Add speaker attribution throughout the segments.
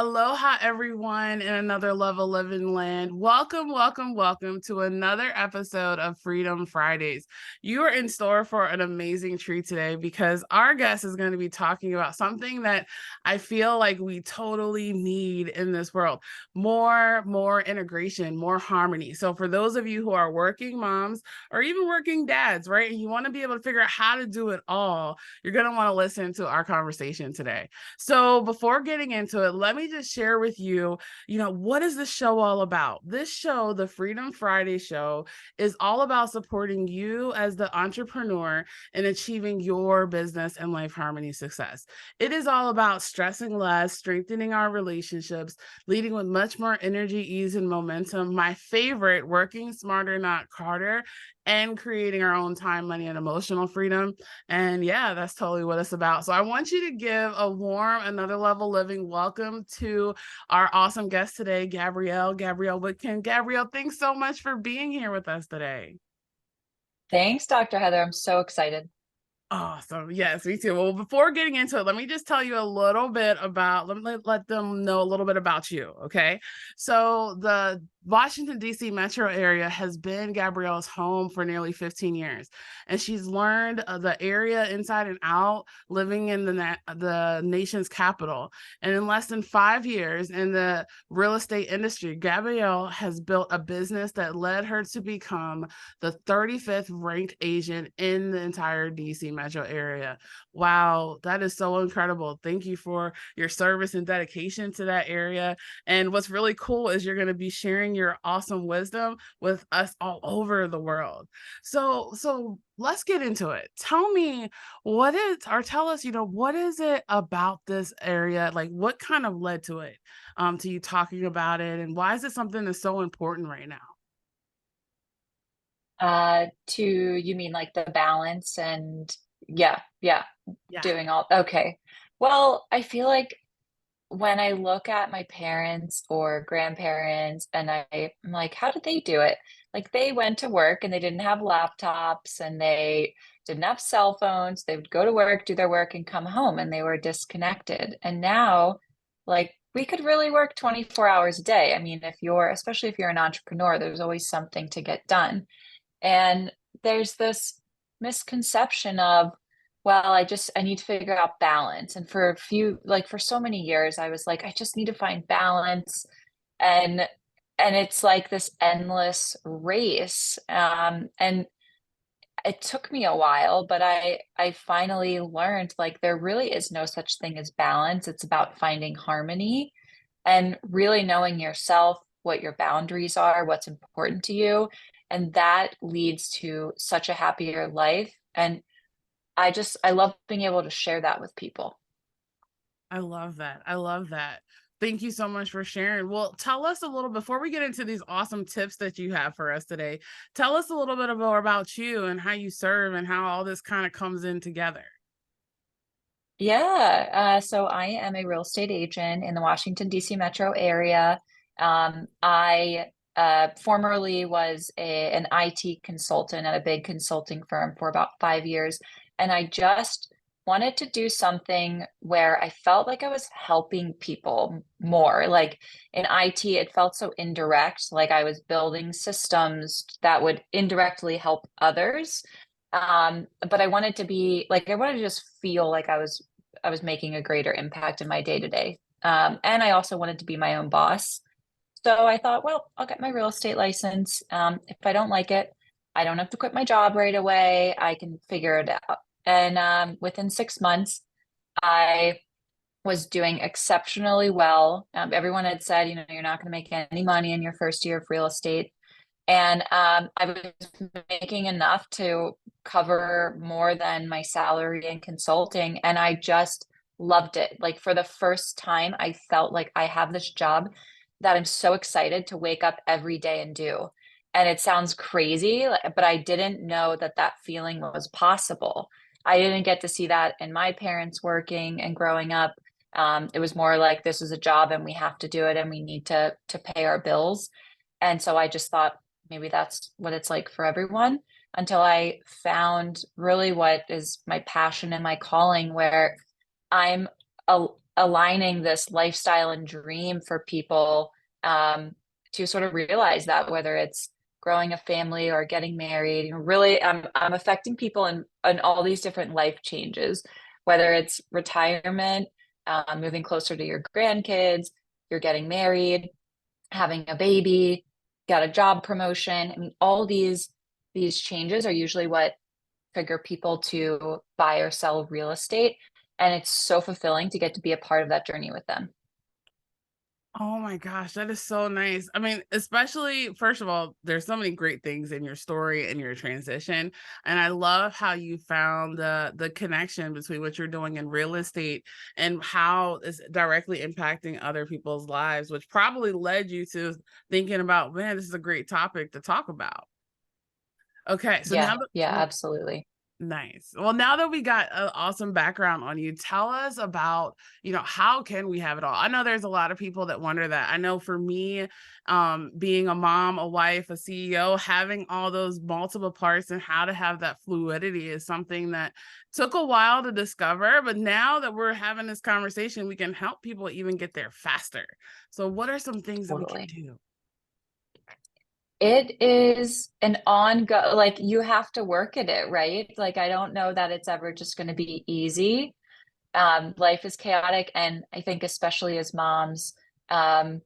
Speaker 1: Aloha, everyone, in another level living land. Welcome, welcome, welcome to another episode of Freedom Fridays. You are in store for an amazing treat today because our guest is going to be talking about something that I feel like we totally need in this world: more integration, more harmony. So, for those of you who are working moms or even working dads, right, and you want to be able to figure out how to do it all, you're going to want to listen to our conversation today. So before getting into it, let me just share with you, what is this show all about? This show, the Freedom Friday show, is all about supporting you as the entrepreneur in achieving your business and life harmony success. It is all about stressing less, strengthening our relationships, leading with much more energy, ease, and momentum. My favorite, working smarter, not harder, and creating our own time, money, and emotional freedom. And yeah, that's totally what it's about. So I want you to give a warm, another level living welcome to our awesome guest today, Gabrielle Witkin. Gabrielle, thanks so much for being here with us today.
Speaker 2: Thanks, Dr. Heather. I'm so excited.
Speaker 1: Awesome. Yes, me too. Well, before getting into it, let me just tell you a little bit about, let them know a little bit about you. Okay. So the Washington, D.C. metro area has been Gabrielle's home for nearly 15 years. And she's learned the area inside and out, living in the nation's capital. And in less than 5 years in the real estate industry, Gabrielle has built a business that led her to become the 35th ranked agent in the entire DC metro area. Wow, that is so incredible. Thank you for your service and dedication to that area. And what's really cool is you're going to be sharing your awesome wisdom with us all over the world. So let's get into it. Tell me tell us, what is it about this area? Like what kind of led to it, to you talking about it, and why is it something that's so important right now?
Speaker 2: You mean like the balance and yeah,
Speaker 1: Yeah.
Speaker 2: doing all, okay. Well, I feel like when I look at my parents or grandparents and I'm like, how did they do it? Like they went to work and they didn't have laptops and they didn't have cell phones. They would go to work, do their work, and come home and they were disconnected. And now, like, we could really work 24 hours a day. I mean, especially if you're an entrepreneur, there's always something to get done. And there's this misconception of, well, I need to figure out balance. And for for so many years, I was like, I just need to find balance. And it's like this endless race. And it took me a while, but I finally learned like there really is no such thing as balance. It's about finding harmony and really knowing yourself, what your boundaries are, what's important to you. And that leads to such a happier life. And I love being able to share that with people.
Speaker 1: I love that. I love that. Thank you so much for sharing. Well, tell us a little before we get into these awesome tips that you have for us today. Tell us a little bit more about you and how you serve and how all this kind of comes in together.
Speaker 2: So I am a real estate agent in the Washington, D.C. metro area. I formerly was an IT consultant at a big consulting firm for about 5 years, and I just wanted to do something where I felt like I was helping people more. Like in IT, it felt so indirect, like I was building systems that would indirectly help others. But I wanted to just feel like I was making a greater impact in my day to day. And I also wanted to be my own boss. So I thought, well, I'll get my real estate license. If I don't like it, I don't have to quit my job right away. I can figure it out. And within 6 months, I was doing exceptionally well. Everyone had said, you're not going to make any money in your first year of real estate. And I was making enough to cover more than my salary in consulting. And I just loved it. Like for the first time, I felt like I have this job that I'm so excited to wake up every day and do. And it sounds crazy, but I didn't know that that feeling was possible. I didn't get to see that in my parents working and growing up. It was more like this is a job and we have to do it and we need to pay our bills. And so I just thought, maybe that's what it's like for everyone until I found really what is my passion and my calling, where I'm a, aligning this lifestyle and dream for people, to sort of realize that whether it's growing a family or getting married, really I'm affecting people in all these different life changes, whether it's retirement, moving closer to your grandkids, you're getting married, having a baby, got a job promotion. I mean, all these changes are usually what trigger people to buy or sell real estate. And it's so fulfilling to get to be a part of that journey with them.
Speaker 1: Oh my gosh, that is so nice. I mean, especially first of all, there's so many great things in your story and your transition, and I love how you found the connection between what you're doing in real estate and how it's directly impacting other people's lives, which probably led you to thinking about, man, this is a great topic to talk about. Okay, so
Speaker 2: Yeah,
Speaker 1: now that
Speaker 2: yeah, absolutely.
Speaker 1: nice. Well, now that we got an awesome background on you, tell us about, how can we have it all? I know there's a lot of people that wonder that. I know for me, being a mom, a wife, a CEO, having all those multiple parts and how to have that fluidity is something that took a while to discover. But now that we're having this conversation, we can help people even get there faster. So, what are some things that we can
Speaker 2: Totally.
Speaker 1: do?
Speaker 2: It is an ongoing, like you have to work at it, right? Like I don't know that it's ever just going to be easy. Life is chaotic, and I think especially as moms, um,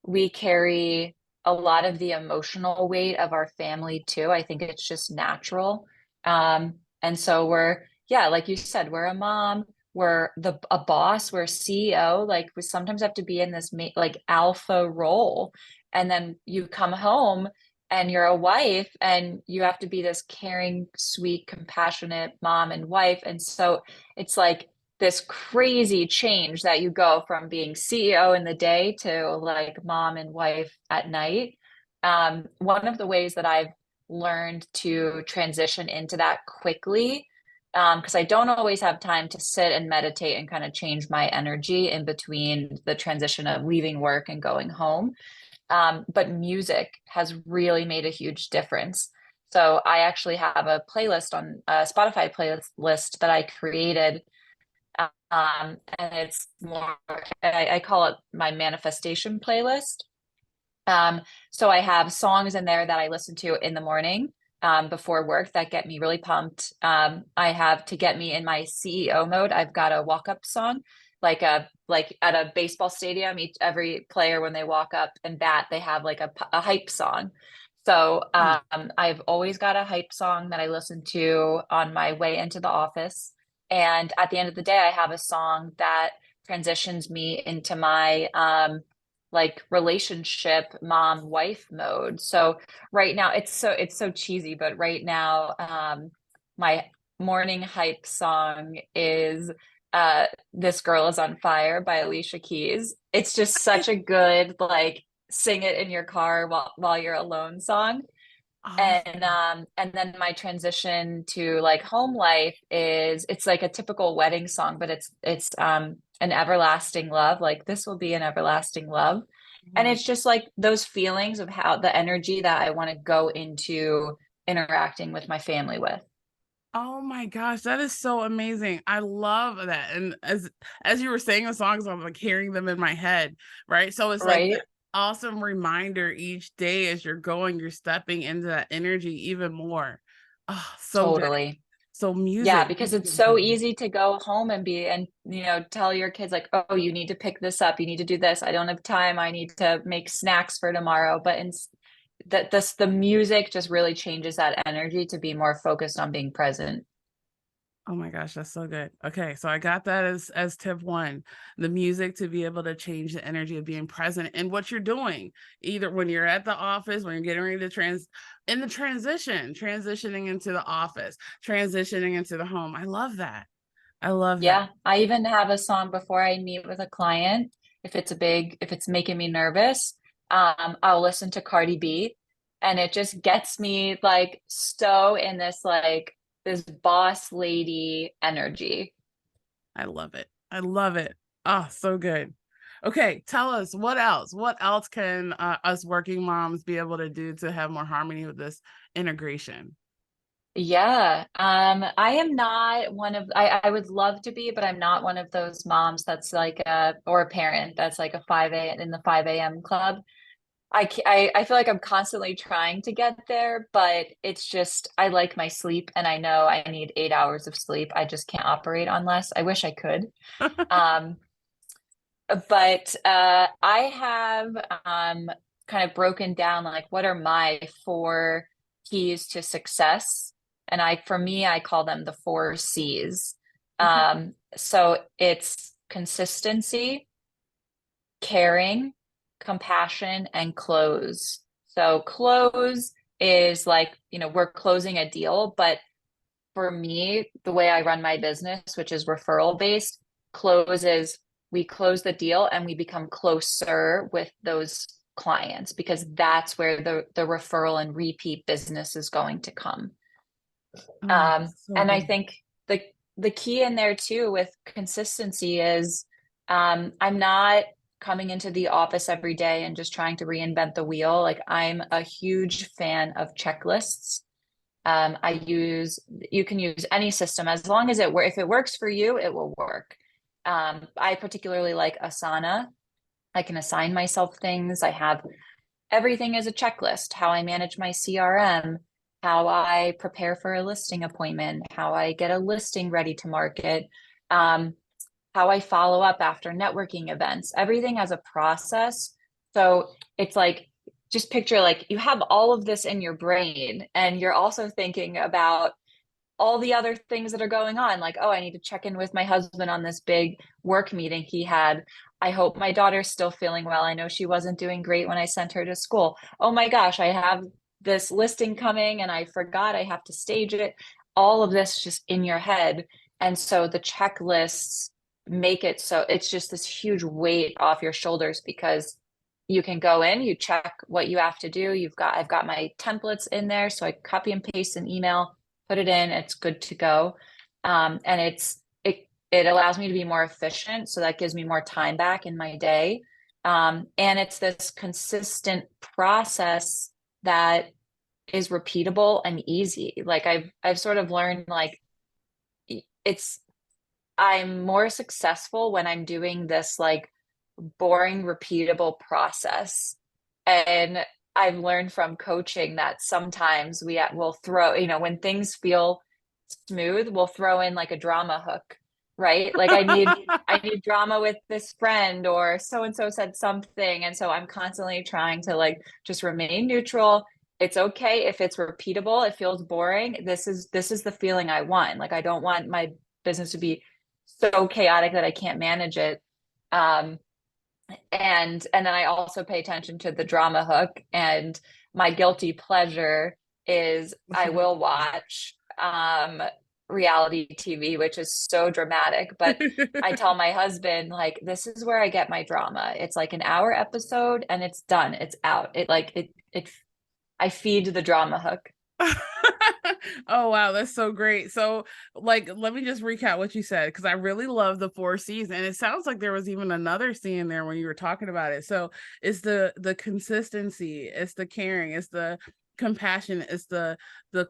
Speaker 2: we carry a lot of the emotional weight of our family too. I think it's just natural. And so yeah, like you said, we're a mom, we're a boss, we're a CEO. Like we sometimes have to be in this like alpha role. And then you come home and you're a wife and you have to be this caring, sweet, compassionate mom and wife. And so it's like this crazy change that you go from being CEO in the day to like mom and wife at night. One of the ways that I've learned to transition into that quickly, because I don't always have time to sit and meditate and kind of change my energy in between the transition of leaving work and going home. But music has really made a huge difference. So I actually have a playlist on a Spotify playlist that I created, and it's more, I call it my manifestation playlist. So I have songs in there that I listen to in the morning, before work that get me really pumped. I have to get me in my CEO mode. I've got a walk up song, like at a baseball stadium. Every player when they walk up and bat, they have like a hype song. So
Speaker 1: Mm.
Speaker 2: I've always got a hype song that I listen to on my way into the office. And at the end of the day, I have a song that transitions me into my like relationship mom wife mode. So right now it's so cheesy, but right now my morning hype song is This Girl Is on Fire by Alicia Keys. It's just such a good like sing it in your car while you're alone song.
Speaker 1: Awesome.
Speaker 2: And then my transition to like home life is it's like a typical wedding song, but it's an everlasting love. Like this will be an everlasting love. And
Speaker 1: Mhm.
Speaker 2: it's just like those feelings of how the energy that I want to go into interacting with my family with.
Speaker 1: Oh my gosh, that is so amazing. I love that. And as you were saying the songs, I'm like hearing them in my head, right? So it's like
Speaker 2: Right?
Speaker 1: that awesome reminder each day as you're going, you're stepping into that energy even more. Oh, so good.
Speaker 2: Totally.
Speaker 1: So
Speaker 2: Yeah,
Speaker 1: music,
Speaker 2: because
Speaker 1: music
Speaker 2: it's
Speaker 1: is
Speaker 2: so
Speaker 1: huge.
Speaker 2: easy to go home and tell your kids like, oh, you need to pick this up, you need to do this. I don't have time. I need to make snacks for tomorrow. But the music just really changes that energy to be more focused on being present.
Speaker 1: Oh my gosh, that's so good. Okay, so I got that as tip one, the music to be able to change the energy of being present in what you're doing, either when you're at the office, when you're getting ready to in the transitioning into the office, transitioning into the home. I love that. I love that.
Speaker 2: Yeah, I even have a song before I meet with a client. If it's making me nervous, I'll listen to Cardi B, and it just gets me like so in this like this boss lady energy.
Speaker 1: I love it. I love it. Oh, so good. Okay, tell us what else? What else can us working moms be able to do to have more harmony with this integration?
Speaker 2: Yeah. I am not one of I would love to be, but I'm not one of those moms that's like a or a parent that's like a 5 a in the 5 a.m. club. I feel like I'm constantly trying to get there, but it's just I like my sleep and I know I need 8 hours of sleep. I just can't operate on less. I wish I could. Um, but I have kind of broken down like what are my four keys to success, and for me I call them the four C's.
Speaker 1: Okay.
Speaker 2: So it's consistency, caring, compassion, and close. So close is like, we're closing a deal, but for me, the way I run my business, which is referral based, close is we close the deal and we become closer with those clients because that's where the referral and repeat business is going to come.
Speaker 1: Oh, so
Speaker 2: And I
Speaker 1: good.
Speaker 2: think the key in there too with consistency is I'm not coming into the office every day and just trying to reinvent the wheel. Like I'm a huge fan of checklists. You can use any system as long as if it works for you, it will work. I particularly like Asana. I can assign myself things. I have everything is a checklist, how I manage my CRM, how I prepare for a listing appointment, how I get a listing ready to market, um, how I follow up after networking events. Everything has a process. So it's like, just picture like you have all of this in your brain and you're also thinking about all the other things that are going on. Like, oh, I need to check in with my husband on this big work meeting he had. I hope my daughter's still feeling well. I know she wasn't doing great when I sent her to school. Oh my gosh, I have this listing coming and I forgot I have to stage it. All of this just in your head. And so the checklists make it so it's just this huge weight off your shoulders because you can go in, you check what you have to do. I've got my templates in there. So I copy and paste an email, put it in, it's good to go. And it allows me to be more efficient. So that gives me more time back in my day. And it's this consistent process that is repeatable and easy. Like I've sort of learned like it's I'm more successful when I'm doing this like boring, repeatable process. And I've learned from coaching that sometimes will throw, when things feel smooth, we'll throw in like a drama hook, right? Like I need drama with this friend or so and so said something. And so I'm constantly trying to like just remain neutral. It's okay if it's repeatable, it feels boring. This is the feeling I want. Like I don't want my business to be so chaotic that I can't manage it. Um, and then I also pay attention to the drama hook. And my guilty pleasure is I will watch reality TV, which is so dramatic. But I tell my husband, like, this is where I get my drama. It's like an hour episode and it's done. It's out. I feed the drama hook.
Speaker 1: Oh wow, that's so great. So, like, let me just recap what you said because I really love the four C's, and it sounds like there was even another C in there when you were talking about it. So, it's the consistency, it's the caring, it's the compassion, it's the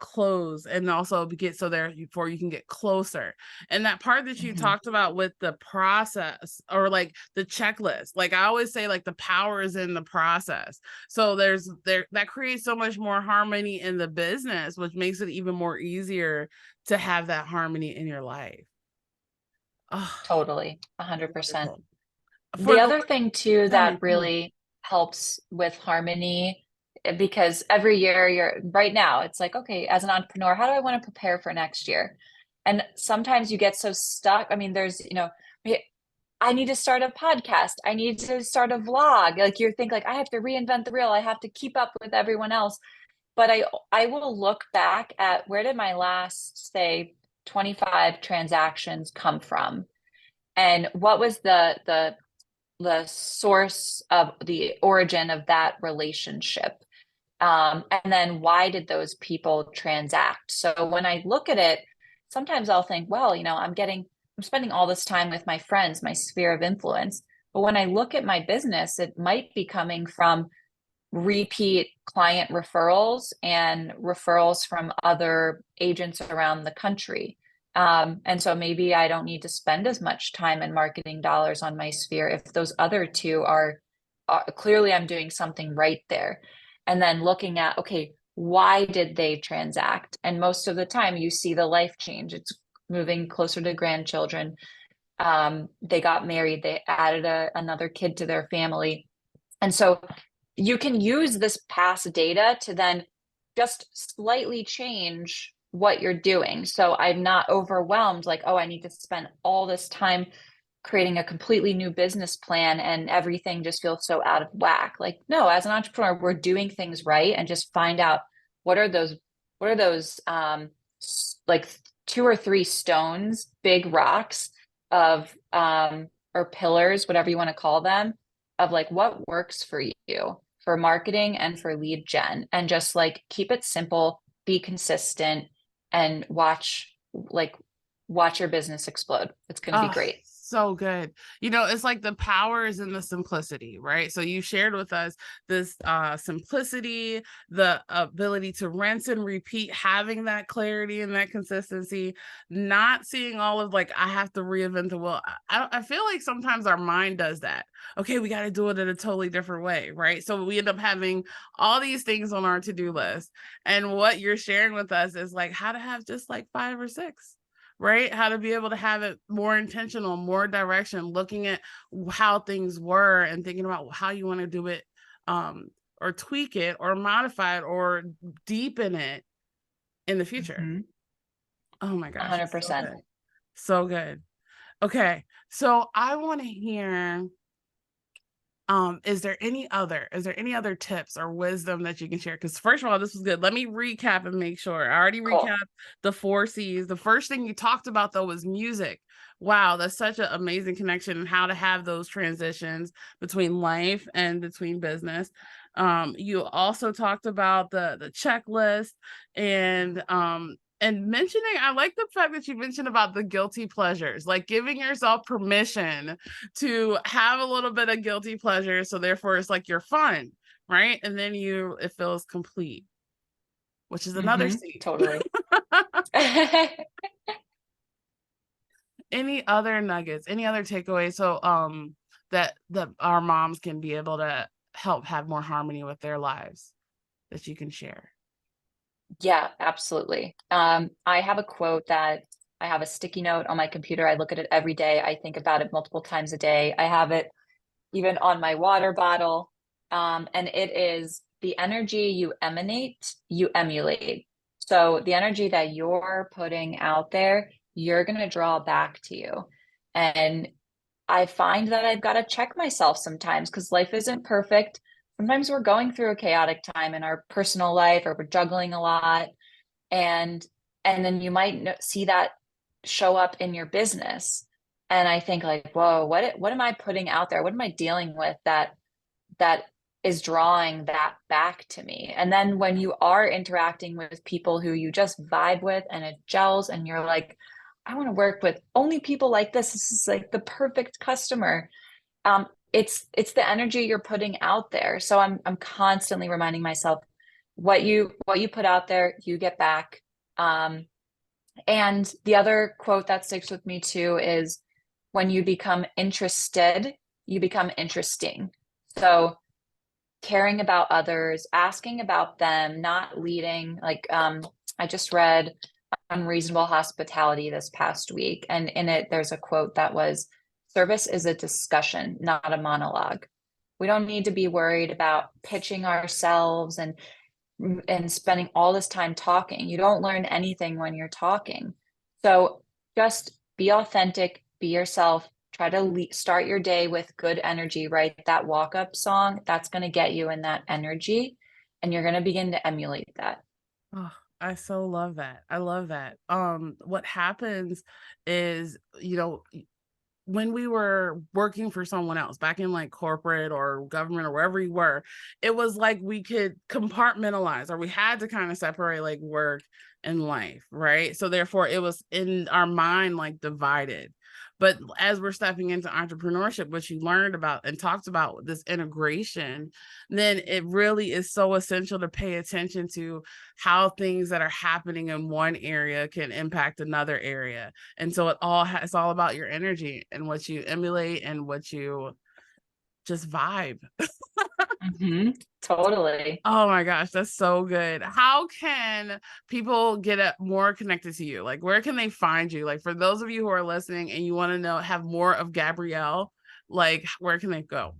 Speaker 1: close, and also get so there before you can get closer. And that part that you
Speaker 2: Mhm.
Speaker 1: talked about with the process or like the checklist, like I always say, like the power is in the process. So there that creates so much more harmony in the business, which makes it even more easier to have that harmony in your life. Oh,
Speaker 2: Totally, 100%.
Speaker 1: wonderful. For
Speaker 2: The
Speaker 1: the
Speaker 2: other thing too
Speaker 1: tell
Speaker 2: that
Speaker 1: me, tell me.
Speaker 2: really helps with harmony, because every year you're right now, it's like, okay, as an entrepreneur, how do I want to prepare for next year? And sometimes you get so stuck. I mean, I need to start a podcast. I need to start a vlog. Like you think like I have to reinvent the wheel. I have to keep up with everyone else. But I will look back at where did my last, say, 25 transactions come from? And what was the source of the origin of that relationship. And then why did those people transact? So when I look at it, sometimes I'll think, well, I'm spending all this time with my friends, my sphere of influence. But when I look at my business, it might be coming from repeat client referrals and referrals from other agents around the country. And so maybe I don't need to spend as much time and marketing dollars on my sphere if those other two are clearly I'm doing something right there. And then looking at, okay, why did they transact? And most of the time you see the life change. It's moving closer to grandchildren. They got married, they added another kid to their family. And so you can use this past data to then just slightly change what you're doing. So I'm not overwhelmed, like, oh, I need to spend all this time creating a completely new business plan and everything just feels so out of whack. Like, no, as an entrepreneur, we're doing things right and just find out what are those like two or three stones, big rocks of or pillars, whatever you want to call them, of like what works for you for marketing and for lead gen, and just like keep it simple, be consistent, and watch your business explode. It's going to be
Speaker 1: Oh,
Speaker 2: great.
Speaker 1: so good. It's like the power is in the simplicity, right? So you shared with us this simplicity, the ability to rinse and repeat, having that clarity and that consistency, not seeing all of like, I have to reinvent the wheel. I feel like sometimes our mind does that. Okay, we got to do it in a totally different way, right? So we end up having all these things on our to-do list. And what you're sharing with us is like how to have just like 5 or 6, right? How to be able to have it more intentional, more direction, looking at how things were and thinking about how you want to do it, or tweak it or modify it or deepen it in the future.
Speaker 2: Mm-hmm.
Speaker 1: Oh my gosh, it's so
Speaker 2: 100%.
Speaker 1: good. So good. Okay. So I want to hear, is there any other tips or wisdom that you can share? Because first of all, this was good. Let me recap and make sure. I already
Speaker 2: Cool.
Speaker 1: recapped the 4 C's. The first thing you talked about though was music. Wow, that's such an amazing connection and how to have those transitions between life and between business. You also talked about the checklist and mentioning, I like the fact that you mentioned about the guilty pleasures, like giving yourself permission to have a little bit of guilty pleasure. So therefore it's like you're fun, right? And then it feels complete, which is another
Speaker 2: Mm-hmm.
Speaker 1: C.
Speaker 2: Totally.
Speaker 1: Any other nuggets, any other takeaways? So that our moms can be able to help have more harmony with their lives that you can share.
Speaker 2: Yeah, absolutely. I have a quote that I have a sticky note on my computer. I look at it every day. I think about it multiple times a day. I have it even on my water bottle. And it is the energy you emanate, you emulate. So the energy that you're putting out there, you're going to draw back to you. And I find that I've got to check myself sometimes because life isn't perfect. Sometimes we're going through a chaotic time in our personal life or we're juggling a lot, and then you might see that show up in your business. And I think like, whoa, what am I putting out there? What am I dealing with that is drawing that back to me? And then when you are interacting with people who you just vibe with and it gels and you're like, I want to work with only people like this is like the perfect customer. It's the energy you're putting out there. So I'm constantly reminding myself what you put out there, you get back. Um, and the other quote that sticks with me too is when you become interested, you become interesting. So caring about others, asking about them, not leading. Like I just read Unreasonable Hospitality this past week, and in it there's a quote that was, service is a discussion, not a monologue. We don't need to be worried about pitching ourselves and spending all this time talking. You don't learn anything when you're talking. So just be authentic, be yourself, try to start your day with good energy, right? That walk up song, that's going to get you in that energy and you're going to begin to emulate that.
Speaker 1: Oh, I so love that. I love that. What happens is, when we were working for someone else back in like corporate or government or wherever we were, it was like we could compartmentalize or we had to kind of separate like work and life, right? So therefore it was in our mind like divided. But as we're stepping into entrepreneurship, what you learned about and talked about this integration, then it really is so essential to pay attention to how things that are happening in one area can impact another area. And so it's all about your energy and what you emulate and what you just vibe.
Speaker 2: Totally.
Speaker 1: Oh my gosh, that's so good. How can people get more connected to you? Like, where can they find you? Like, for those of you who are listening and you want to know, have more of Gabrielle, like, where can they go?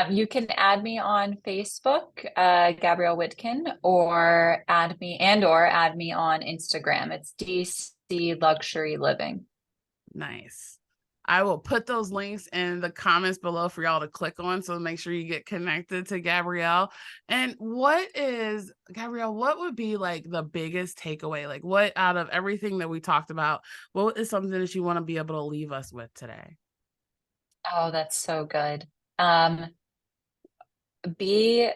Speaker 2: You can add me on Facebook, Gabrielle Witkin, or add me on Instagram. It's DC Luxury Living.
Speaker 1: Nice. I will put those links in the comments below for y'all to click on. So make sure you get connected to Gabrielle. And Gabrielle, what would be like the biggest takeaway? Like, what out of everything that we talked about, what is something that you want to be able to leave us with today?
Speaker 2: Oh, that's so good. Um, be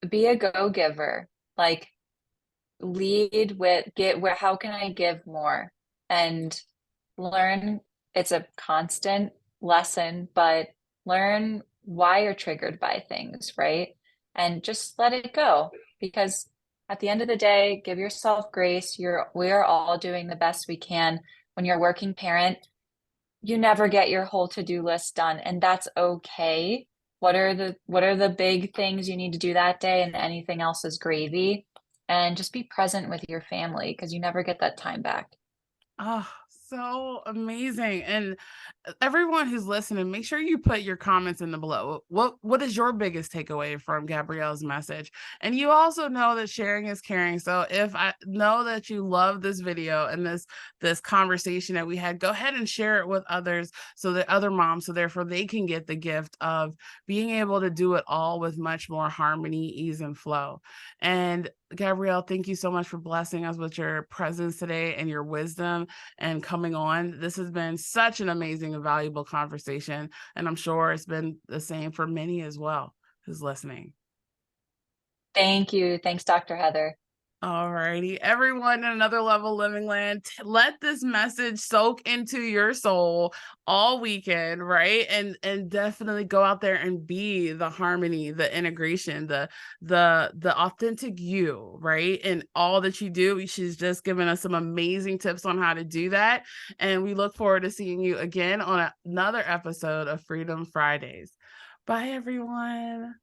Speaker 2: be a go-giver. Like lead with get where how can I give more? And learn it's a constant lesson, but learn why you're triggered by things, right? And just let it go because at the end of the day, give yourself grace. We are all doing the best we can. When you're a working parent, you never get your whole to-do list done, and that's okay. What are the big things you need to do that day, and anything else is gravy. And just be present with your family because you never get that time back.
Speaker 1: Oh, so amazing. And everyone who's listening, make sure you put your comments in the below. What is your biggest takeaway from Gabrielle's message? And you also know that sharing is caring. So if I know that you love this video and this conversation that we had, go ahead and share it with others so that other moms, so therefore they can get the gift of being able to do it all with much more harmony, ease, and flow. And Gabrielle, thank you so much for blessing us with your presence today and your wisdom and coming on. This has been such an amazing and valuable conversation. And I'm sure it's been the same for many as well who's listening.
Speaker 2: Thank you. Thanks, Dr. Heather.
Speaker 1: All righty, everyone in Another Level Living Land, let this message soak into your soul all weekend, right? And definitely go out there and be the harmony, the integration, the authentic you, right? And all that you do. She's just given us some amazing tips on how to do that. And we look forward to seeing you again on another episode of Freedom Fridays. Bye, everyone.